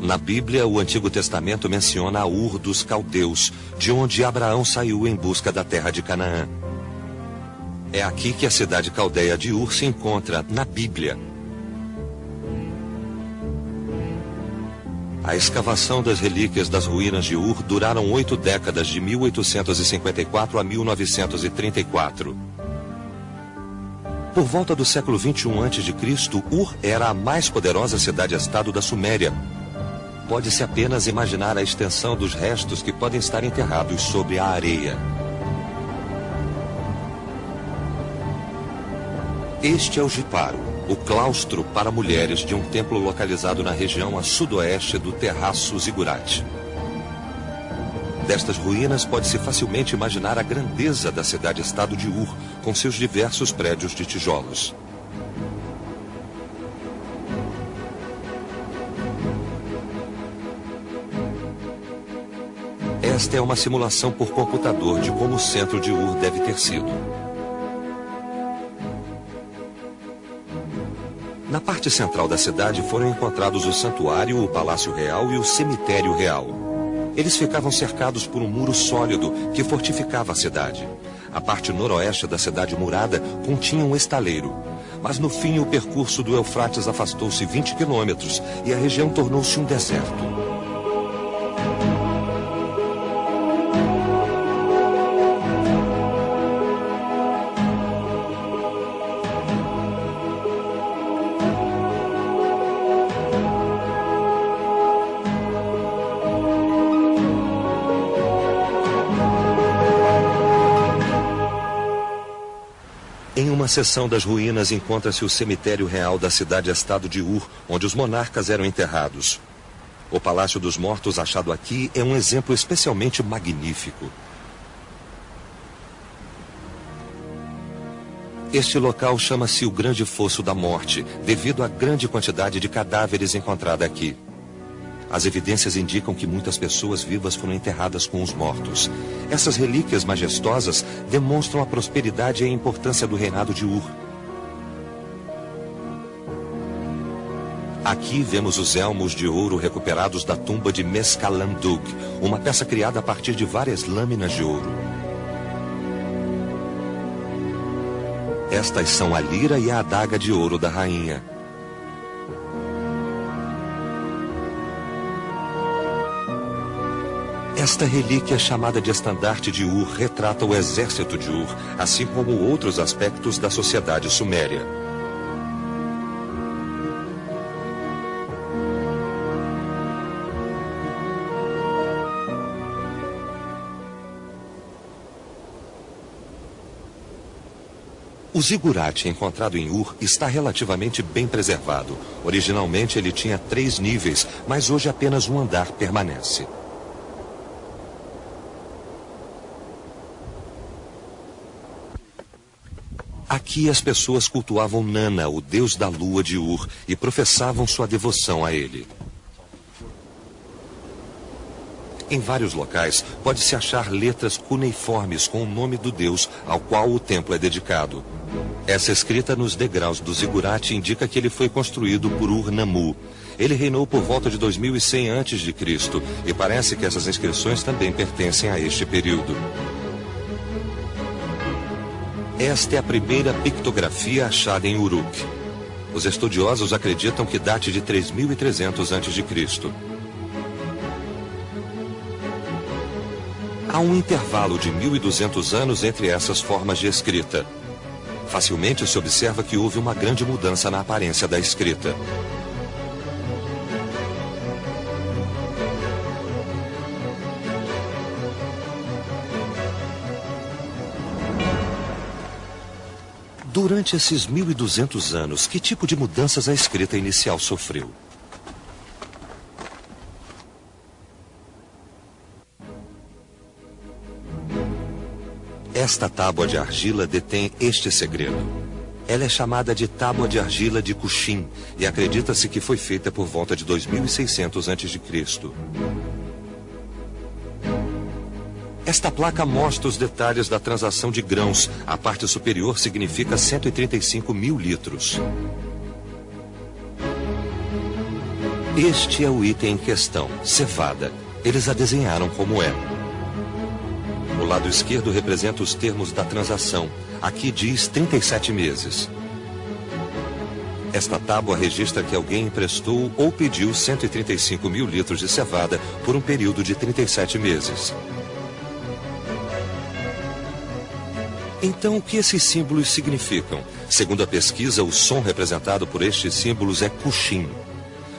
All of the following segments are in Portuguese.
Na Bíblia, o Antigo Testamento menciona Ur dos Caldeus, de onde Abraão saiu em busca da terra de Canaã. É aqui que a cidade caldeia de Ur se encontra, na Bíblia. A escavação das relíquias das ruínas de Ur duraram 8 décadas, de 1854 a 1934. Por volta do século 21 a.C., Ur era a mais poderosa cidade-estado da Suméria. Pode-se apenas imaginar a extensão dos restos que podem estar enterrados sobre a areia. Este é o Jiparo, o claustro para mulheres de um templo localizado na região a sudoeste do Terraço Zigurate. Destas ruínas pode-se facilmente imaginar a grandeza da cidade-estado de Ur, com seus diversos prédios de tijolos. Esta é uma simulação por computador de como o centro de Ur deve ter sido. Na parte central da cidade foram encontrados o santuário, o palácio real e o cemitério real. Eles ficavam cercados por um muro sólido que fortificava a cidade. A parte noroeste da cidade murada continha um estaleiro. Mas no fim o percurso do Eufrates afastou-se 20 quilômetros e a região tornou-se um deserto. Em uma seção das ruínas encontra-se o cemitério real da cidade-estado de Ur, onde os monarcas eram enterrados. O Palácio dos Mortos achado aqui é um exemplo especialmente magnífico. Este local chama-se o Grande Fosso da Morte, devido à grande quantidade de cadáveres encontrada aqui. As evidências indicam que muitas pessoas vivas foram enterradas com os mortos. Essas relíquias majestosas demonstram a prosperidade e a importância do reinado de Ur. Aqui vemos os elmos de ouro recuperados da tumba de Mescalandug, uma peça criada a partir de várias lâminas de ouro. Estas são a lira e a adaga de ouro da rainha. Esta relíquia, chamada de estandarte de Ur, retrata o exército de Ur, assim como outros aspectos da sociedade suméria. O zigurate encontrado em Ur está relativamente bem preservado. Originalmente ele tinha 3 níveis, mas hoje apenas um andar permanece. Aqui as pessoas cultuavam Nana, o deus da lua de Ur, e professavam sua devoção a ele. Em vários locais pode-se achar letras cuneiformes com o nome do deus ao qual o templo é dedicado. Essa escrita nos degraus do zigurate indica que ele foi construído por Ur-Nammu. Ele reinou por volta de 2100 a.C. e parece que essas inscrições também pertencem a este período. Esta é a primeira pictografia achada em Uruk. Os estudiosos acreditam que date de 3300 a.C. Há um intervalo de 1200 anos entre essas formas de escrita. Facilmente se observa que houve uma grande mudança na aparência da escrita. Durante esses 1200 anos, que tipo de mudanças a escrita inicial sofreu? Esta tábua de argila detém este segredo. Ela é chamada de Tábua de Argila de Cuxim e acredita-se que foi feita por volta de 2600 a.C. Esta placa mostra os detalhes da transação de grãos. A parte superior significa 135 mil litros. Este é o item em questão, cevada. Eles a desenharam como é. O lado esquerdo representa os termos da transação. Aqui diz 37 meses. Esta tábua registra que alguém emprestou ou pediu 135 mil litros de cevada por um período de 37 meses. Então, o que esses símbolos significam? Segundo a pesquisa, o som representado por estes símbolos é Cushim.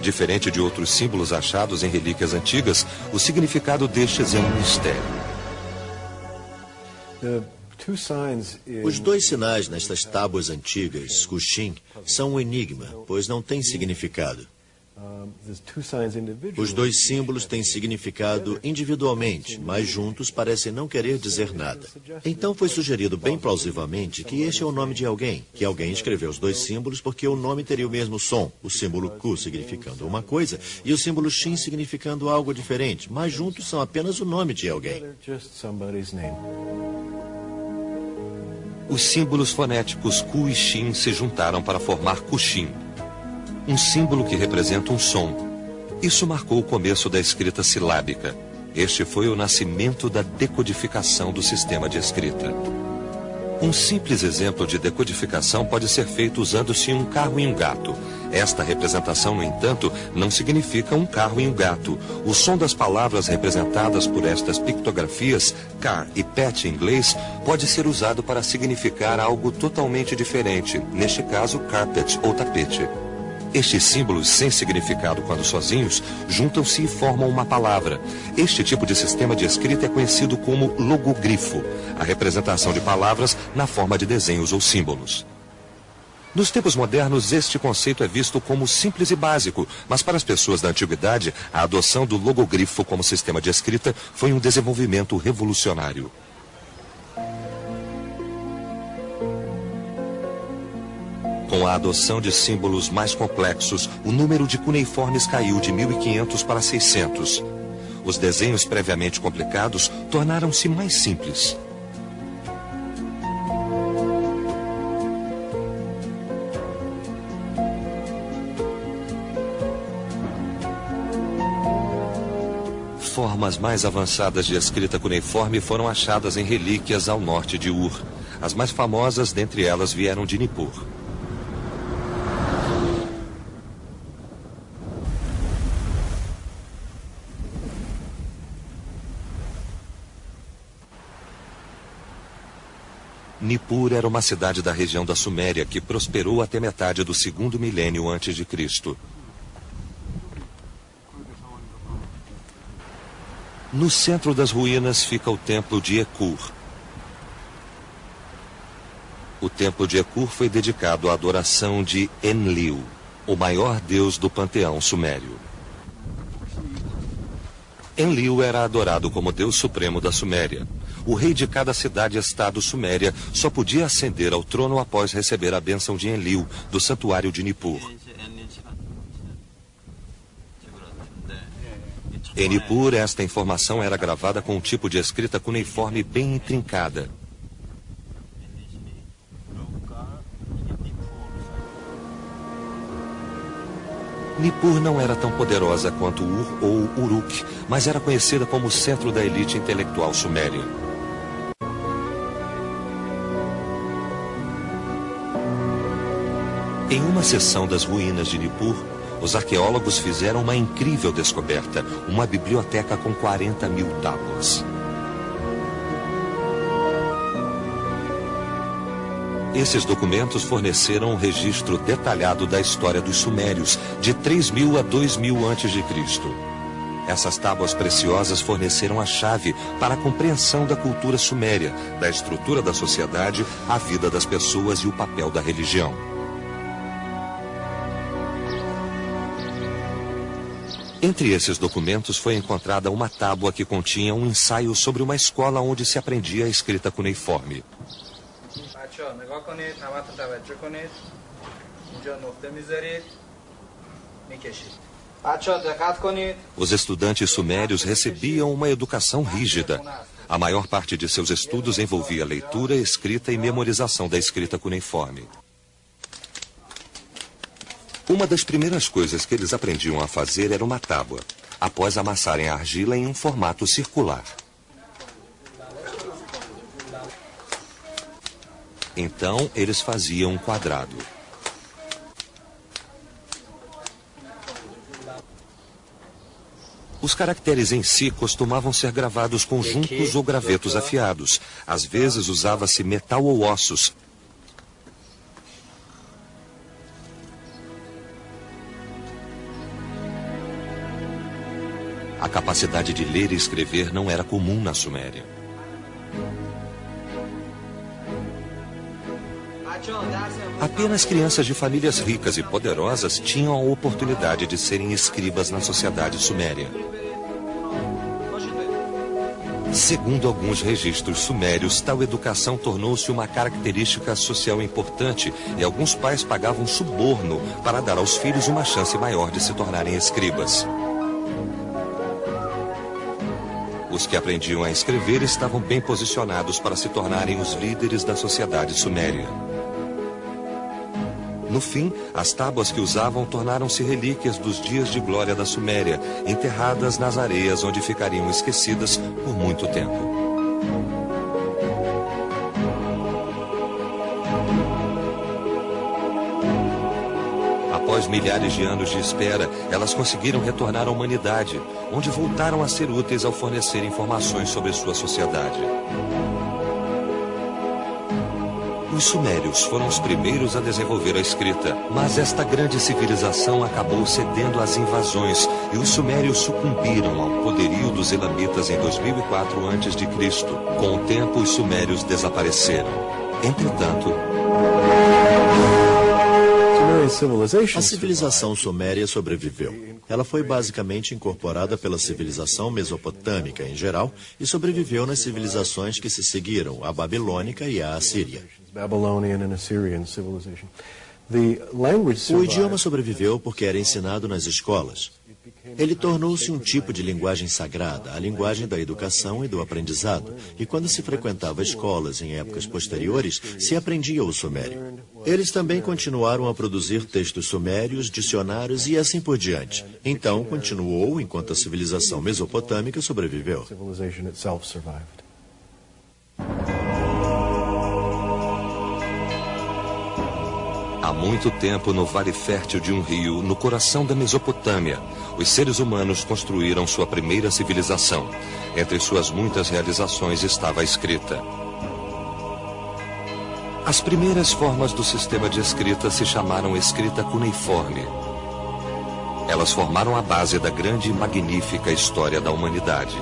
Diferente de outros símbolos achados em relíquias antigas, o significado destes é um mistério. Os dois sinais nestas tábuas antigas, Cushim, são um enigma, pois não têm significado. Os dois símbolos têm significado individualmente, mas juntos parecem não querer dizer nada. Então foi sugerido bem plausivelmente que este é o nome de alguém, que alguém escreveu os dois símbolos porque o nome teria o mesmo som, o símbolo Ku significando uma coisa e o símbolo Shin significando algo diferente, mas juntos são apenas o nome de alguém. Os símbolos fonéticos Ku e Shin se juntaram para formar Cushim, um símbolo que representa um som. Isso marcou o começo da escrita silábica. Este foi o nascimento da decodificação do sistema de escrita. Um simples exemplo de decodificação pode ser feito usando-se um carro e um gato. Esta representação, no entanto, não significa um carro e um gato. O som das palavras representadas por estas pictografias, car e pet em inglês, pode ser usado para significar algo totalmente diferente, neste caso, carpet ou tapete. Estes símbolos, sem significado quando sozinhos, juntam-se e formam uma palavra. Este tipo de sistema de escrita é conhecido como logogrifo, a representação de palavras na forma de desenhos ou símbolos. Nos tempos modernos, este conceito é visto como simples e básico, mas para as pessoas da antiguidade, a adoção do logogrifo como sistema de escrita foi um desenvolvimento revolucionário. Com a adoção de símbolos mais complexos, o número de cuneiformes caiu de 1.500 para 600. Os desenhos previamente complicados tornaram-se mais simples. Formas mais avançadas de escrita cuneiforme foram achadas em relíquias ao norte de Ur. As mais famosas dentre elas vieram de Nippur. Nippur era uma cidade da região da Suméria que prosperou até metade do segundo milênio antes de Cristo. No centro das ruínas fica o templo de Ekur. O templo de Ekur foi dedicado à adoração de Enlil, o maior deus do panteão sumério. Enlil era adorado como deus supremo da Suméria. O rei de cada cidade-estado suméria só podia ascender ao trono após receber a bênção de Enlil, do santuário de Nippur. Em Nippur, esta informação era gravada com um tipo de escrita cuneiforme bem intrincada. Nippur não era tão poderosa quanto Ur ou Uruk, mas era conhecida como o centro da elite intelectual suméria. Em uma seção das ruínas de Nippur, os arqueólogos fizeram uma incrível descoberta, uma biblioteca com 40.000 tábuas. Esses documentos forneceram um registro detalhado da história dos sumérios, de 3.000 a 2.000 a.C. Essas tábuas preciosas forneceram a chave para a compreensão da cultura suméria, da estrutura da sociedade, a vida das pessoas e o papel da religião. Entre esses documentos foi encontrada uma tábua que continha um ensaio sobre uma escola onde se aprendia a escrita cuneiforme. Os estudantes sumérios recebiam uma educação rígida. A maior parte de seus estudos envolvia leitura, escrita e memorização da escrita cuneiforme. O Uma das primeiras coisas que eles aprendiam a fazer era uma tábua, após amassarem a argila em um formato circular. Então, eles faziam um quadrado. Os caracteres em si costumavam ser gravados com juncos ou gravetos afiados. Às vezes usava-se metal ou ossos. A capacidade de ler e escrever não era comum na Suméria. Apenas crianças de famílias ricas e poderosas tinham a oportunidade de serem escribas na sociedade suméria. Segundo alguns registros sumérios, tal educação tornou-se uma característica social importante e alguns pais pagavam suborno para dar aos filhos uma chance maior de se tornarem escribas. Os que aprendiam a escrever estavam bem posicionados para se tornarem os líderes da sociedade suméria. No fim, as tábuas que usavam tornaram-se relíquias dos dias de glória da Suméria, enterradas nas areias onde ficariam esquecidas por muito tempo. Após milhares de anos de espera, elas conseguiram retornar à humanidade, onde voltaram a ser úteis ao fornecer informações sobre sua sociedade. Os sumérios foram os primeiros a desenvolver a escrita, mas esta grande civilização acabou cedendo às invasões e os sumérios sucumbiram ao poderio dos elamitas em 2004 a.C. Com o tempo, os sumérios desapareceram. Entretanto, a civilização suméria sobreviveu. Ela foi basicamente incorporada pela civilização mesopotâmica em geral e sobreviveu nas civilizações que se seguiram, a babilônica e a assíria. O idioma sobreviveu porque era ensinado nas escolas. Ele tornou-se um tipo de linguagem sagrada, a linguagem da educação e do aprendizado. E quando se frequentava escolas em épocas posteriores, se aprendia o sumério. Eles também continuaram a produzir textos sumérios, dicionários e assim por diante. Então, continuou enquanto a civilização mesopotâmica sobreviveu. Há muito tempo, no vale fértil de um rio, no coração da Mesopotâmia, os seres humanos construíram sua primeira civilização. Entre suas muitas realizações estava a escrita. As primeiras formas do sistema de escrita se chamaram escrita cuneiforme. Elas formaram a base da grande e magnífica história da humanidade.